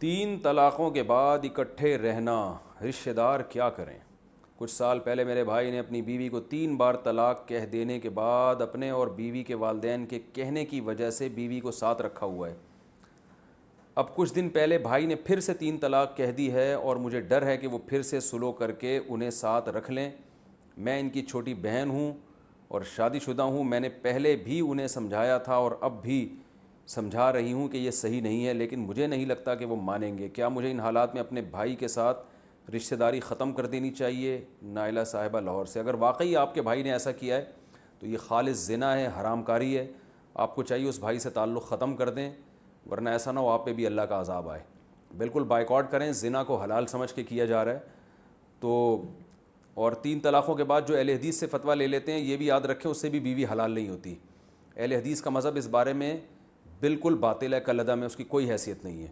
تین طلاقوں کے بعد اکٹھے رہنا، رشتہ دار کیا کریں؟ کچھ سال پہلے میرے بھائی نے اپنی بیوی کو 3 بار طلاق کہہ دینے کے بعد اپنے اور بیوی کے والدین کے کہنے کی وجہ سے بیوی کو ساتھ رکھا ہوا ہے۔ اب کچھ دن پہلے بھائی نے پھر سے 3 طلاق کہہ دی ہے اور مجھے ڈر ہے کہ وہ پھر سے سلو کر کے انہیں ساتھ رکھ لیں۔ میں ان کی چھوٹی بہن ہوں اور شادی شدہ ہوں۔ میں نے پہلے بھی انہیں سمجھایا تھا اور اب بھی سمجھا رہی ہوں کہ یہ صحیح نہیں ہے، لیکن مجھے نہیں لگتا کہ وہ مانیں گے۔ کیا مجھے ان حالات میں اپنے بھائی کے ساتھ رشتہ داری ختم کر دینی چاہیے؟ نائلہ صاحبہ لاہور سے۔ اگر واقعی آپ کے بھائی نے ایسا کیا ہے تو یہ خالص زنا ہے، حرام کاری ہے۔ آپ کو چاہیے اس بھائی سے تعلق ختم کر دیں، ورنہ ایسا نہ ہو آپ پہ بھی اللہ کا عذاب آئے۔ بالکل بائیکاٹ کریں، زنا کو حلال سمجھ کے کیا جا رہا ہے تو۔ اور 3 طلاقوں کے بعد جو اہل حدیث سے فتویٰ لے لیتے ہیں، یہ بھی یاد رکھیں اس سے بھی بیوی حلال نہیں ہوتی۔ اہل حدیث کا مذہب اس بارے میں بالکل باطل ہے، کلعدہ میں اس کی کوئی حیثیت نہیں ہے،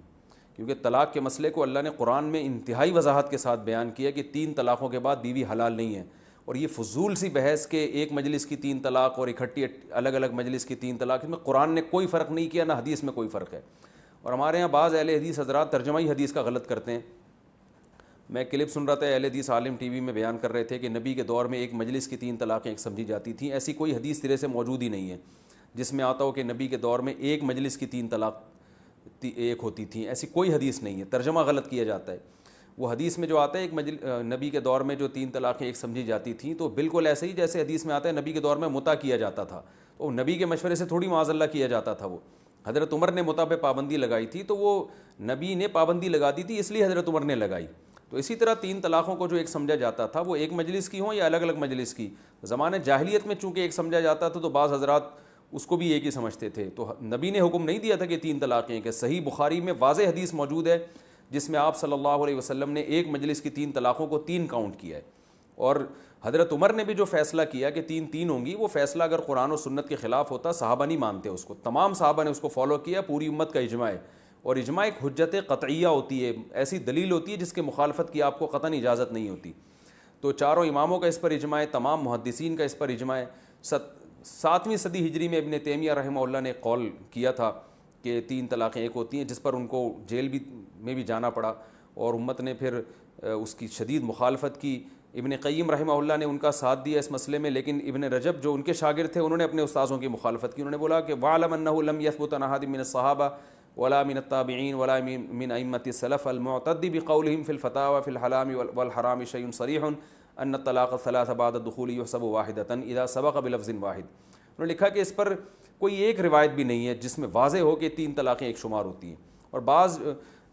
کیونکہ طلاق کے مسئلے کو اللہ نے قرآن میں انتہائی وضاحت کے ساتھ بیان کیا کہ 3 طلاقوں کے بعد بیوی حلال نہیں ہے۔ اور یہ فضول سی بحث کہ ایک مجلس کی 3 طلاق اور اکٹھی الگ الگ مجلس کی 3 طلاق، اس میں قرآن نے کوئی فرق نہیں کیا، نہ حدیث میں کوئی فرق ہے۔ اور ہمارے ہاں بعض اہل حدیث حضرات ترجمہ حدیث کا غلط کرتے ہیں۔ میں کلپ سن رہا تھا، اہل حدیث عالم ٹی وی میں بیان کر رہے تھے کہ نبی کے دور میں ایک مجلس کی 3 طلاقیں ایک سمجھی جاتی تھیں۔ ایسی کوئی حدیث سرے سے موجود ہی نہیں ہے جس میں آتا ہو کہ نبی کے دور میں ایک مجلس کی 3 طلاق ایک ہوتی تھیں۔ ایسی کوئی حدیث نہیں ہے، ترجمہ غلط کیا جاتا ہے۔ وہ حدیث میں جو آتا ہے نبی کے دور میں جو 3 طلاقیں ایک سمجھی جاتی تھیں، تو بالکل ایسے ہی جیسے حدیث میں آتا ہے نبی کے دور میں متع کیا جاتا تھا، تو نبی کے مشورے سے تھوڑی معاذ اللہ کیا جاتا تھا۔ وہ حضرت عمر نے متع پہ پابندی لگائی تھی، تو وہ نبی نے پابندی لگا دی تھی، اس لیے حضرت عمر نے لگائی۔ تو اسی طرح 3 طلاقوں کو جو ایک سمجھا جاتا تھا وہ ایک مجلس کی ہوں یا الگ الگ مجلس کی، زمانہ جاہلیت میں چونکہ ایک سمجھا جاتا تھا تو بعض حضرات اس کو بھی ایک ہی سمجھتے تھے۔ تو نبی نے حکم نہیں دیا تھا کہ 3 طلاقیں، کہ صحیح بخاری میں واضح حدیث موجود ہے جس میں آپ صلی اللہ علیہ وسلم نے ایک مجلس کی 3 طلاقوں کو 3 کاؤنٹ کیا ہے۔ اور حضرت عمر نے بھی جو فیصلہ کیا کہ 3 ہوں گی، وہ فیصلہ اگر قرآن و سنت کے خلاف ہوتا صحابہ نہیں مانتے اس کو، تمام صحابہ نے اس کو فالو کیا، پوری امت کا اجماع ہے۔ اور اجماع ایک حجت قطعیہ ہوتی ہے، ایسی دلیل ہوتی ہے جس کے مخالفت کی آپ کو قطعاً اجازت نہیں ہوتی۔ تو چاروں اماموں کا اس پر اجماع ہے، تمام محدثین کا اس پر اجماع ہے۔ 7ویں صدی ہجری میں ابن تیمیہ رحمہ اللہ نے قول کیا تھا کہ 3 طلاقیں ایک ہوتی ہیں، جس پر ان کو جیل میں بھی جانا پڑا، اور امت نے پھر اس کی شدید مخالفت کی۔ ابن قیم رحمہ اللہ نے ان کا ساتھ دیا اس مسئلے میں، لیکن ابن رجب جو ان کے شاگرد تھے انہوں نے اپنے استاذوں کی مخالفت کی۔ انہوں نے بولا کہ وَعْلَمْ أَنَّهُ لَمْ يَثْبُتْ عَنْ أَحَدٍ مِّنَ الصَّحَابَةِ وَلَا مِنَ التَّابِعِينَ وَلَا مِنْ أَئِمَّةِ السَّلَفِ الْمُعْتَدِّ بِقَوْلِهِمْ فِي الْفَتَاوَى فِي الْحَلَالِ وَالْحَرَامِ شَيْءٌ صَرِيحٌ أَنَّ الطَّلَاقَ الثَّلَاثَ بَعْدَ الدُّخُولِ يُحْسَبُ وَاحِدَةً إِذَا سَبَقَ بِلَفْظٍ وَاحِدٍ۔ انہوں نے لکھا کہ اس پر کوئی ایک روایت بھی نہیں ہے جس میں واضح ہو کہ 3 طلاقیں ایک شمار ہوتی ہیں۔ اور بعض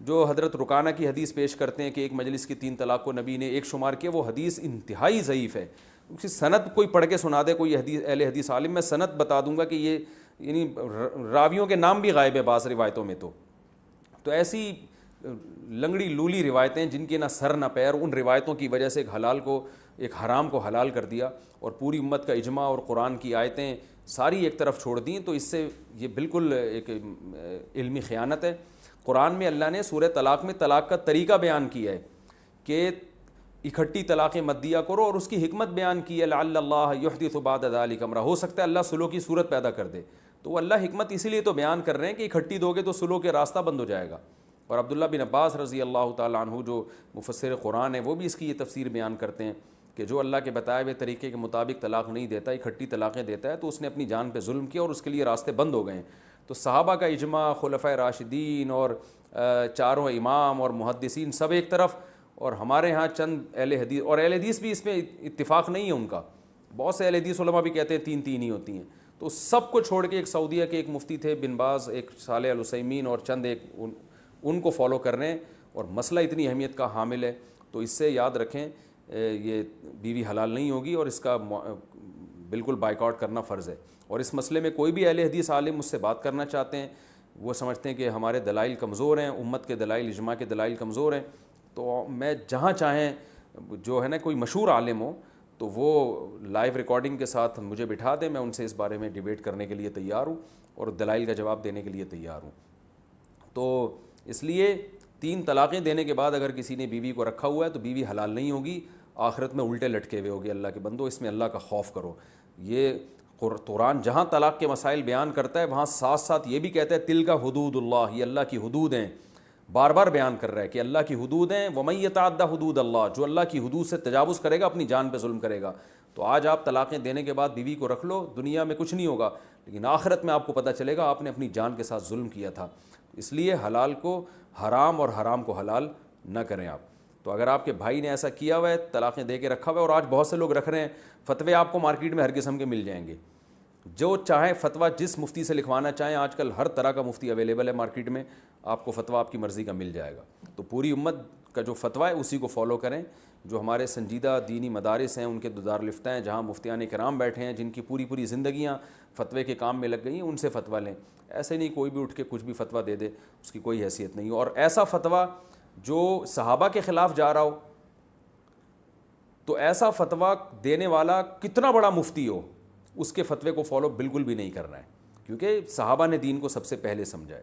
جو حضرت رکانہ کی حدیث پیش کرتے ہیں کہ ایک مجلس کی 3 طلاق کو نبی نے ایک شمار کیا، وہ حدیث انتہائی ضعیف ہے۔ اس کی سند کوئی پڑھ کے سنا دے کوئی اہل حدیث عالم، میں سند بتا دوں گا کہ یہ یعنی راویوں کے نام بھی غائب ہے بعض روایتوں میں۔ تو ایسی لنگڑی لولی روایتیں جن کے نہ سر نہ پیر، ان روایتوں کی وجہ سے ایک حرام کو حلال کر دیا، اور پوری امت کا اجماع اور قرآن کی آیتیں ساری ایک طرف چھوڑ دیں۔ تو اس سے یہ بالکل ایک علمی خیانت ہے۔ قرآن میں اللہ نے سورہ طلاق میں طلاق کا طریقہ بیان کیا ہے کہ اکٹھی طلاقیں مت دیا کرو، اور اس کی حکمت بیان کی ہے لعل اللہ یحدث بعد ذلک امرا، ہو سکتا ہے اللہ سلو کی صورت پیدا کر دے۔ تو وہ اللہ حکمت اسی لیے تو بیان کر رہے ہیں کہ اکٹھی دو گے تو سلو کے راستہ بند ہو جائے گا۔ اور عبداللہ بن عباس رضی اللہ تعالیٰ عنہ جو مفسر قرآن ہیں، وہ بھی اس کی یہ تفسیر بیان کرتے ہیں کہ جو اللہ کے بتائے ہوئے طریقے کے مطابق طلاق نہیں دیتا، اکٹھی طلاقیں دیتا ہے، تو اس نے اپنی جان پہ ظلم کیا اور اس کے لیے راستے بند ہو گئے ہیں۔ تو صحابہ کا اجماع، خلفائے راشدین اور چاروں امام اور محدثین سب ایک طرف، اور ہمارے ہاں چند اہل حدیث، اور اہل حدیث بھی اس میں اتفاق نہیں ہے ان کا، بہت سے اہل حدیث علماء بھی کہتے ہیں 3 ہی ہوتی ہیں۔ تو سب کو چھوڑ کے ایک سعودیہ کے ایک مفتی تھے بن باز، ایک صالح العثیمین اور چند ایک ان کو فالو کر رہے ہیں، اور مسئلہ اتنی اہمیت کا حامل ہے۔ تو اس سے یاد رکھیں یہ بیوی حلال نہیں ہوگی، اور اس کا بالکل بائیکاٹ کرنا فرض ہے۔ اور اس مسئلے میں کوئی بھی اہل حدیث عالم مجھ سے بات کرنا چاہتے ہیں، وہ سمجھتے ہیں کہ ہمارے دلائل کمزور ہیں، امت کے دلائل، اجماع کے دلائل کمزور ہیں، تو میں جہاں چاہیں جو ہے نا کوئی مشہور عالم ہو تو وہ لائیو ریکارڈنگ کے ساتھ مجھے بٹھا دیں، میں ان سے اس بارے میں ڈیبیٹ کرنے کے لیے تیار ہوں اور دلائل کا جواب دینے کے لیے تیار ہوں۔ تو اس لیے 3 طلاقیں دینے کے بعد اگر کسی نے بیوی کو رکھا ہوا ہے تو بیوی حلال نہیں ہوگی، آخرت میں الٹے لٹکے ہوئے ہوگی۔ اللہ کے بندو، اس میں اللہ کا خوف کرو۔ یہ قرآن جہاں طلاق کے مسائل بیان کرتا ہے وہاں ساتھ ساتھ یہ بھی کہتا ہے تلک حدود اللہ، یہ اللہ کی حدود ہیں۔ بار بار بیان کر رہا ہے کہ اللہ کی حدود ہیں، وَمَن يَتَعَدَّ حدود اللہ، جو اللہ کی حدود سے تجاوز کرے گا اپنی جان پہ ظلم کرے گا۔ تو آج آپ طلاقیں دینے کے بعد بیوی کو رکھ لو، دنیا میں کچھ نہیں ہوگا، لیکن آخرت میں آپ کو پتہ چلے گا آپ نے اپنی جان کے ساتھ ظلم کیا تھا۔ اس لیے حلال کو حرام اور حرام کو حلال نہ کریں آپ۔ تو اگر آپ کے بھائی نے ایسا کیا ہوا ہے، طلاقیں دے کے رکھا ہوا ہے، اور آج بہت سے لوگ رکھ رہے ہیں، فتوے آپ کو مارکیٹ میں ہر قسم کے مل جائیں گے، جو چاہیں فتویٰ جس مفتی سے لکھوانا چاہیں، آج کل ہر طرح کا مفتی اویلیبل ہے مارکیٹ میں، آپ کو فتویٰ آپ کی مرضی کا مل جائے گا۔ تو پوری امت کا جو فتویٰ ہے اسی کو فالو کریں۔ جو ہمارے سنجیدہ دینی مدارس ہیں، ان کے دارالفتہ ہیں، جہاں مفتیان کرام بیٹھے ہیں، جن کی پوری پوری زندگیاں فتوے کے کام میں لگ گئی ہیں، ان سے فتویٰ لیں۔ ایسے نہیں کوئی بھی اٹھ کے کچھ بھی فتویٰ دے دے، اس کی کوئی حیثیت نہیں۔ اور ایسا فتویٰ جو صحابہ کے خلاف جا رہا ہو، تو ایسا فتویٰ دینے والا کتنا بڑا مفتی ہو، اس کے فتوے کو فالو بالکل بھی نہیں کرنا ہے، کیونکہ صحابہ نے دین کو سب سے پہلے سمجھا ہے۔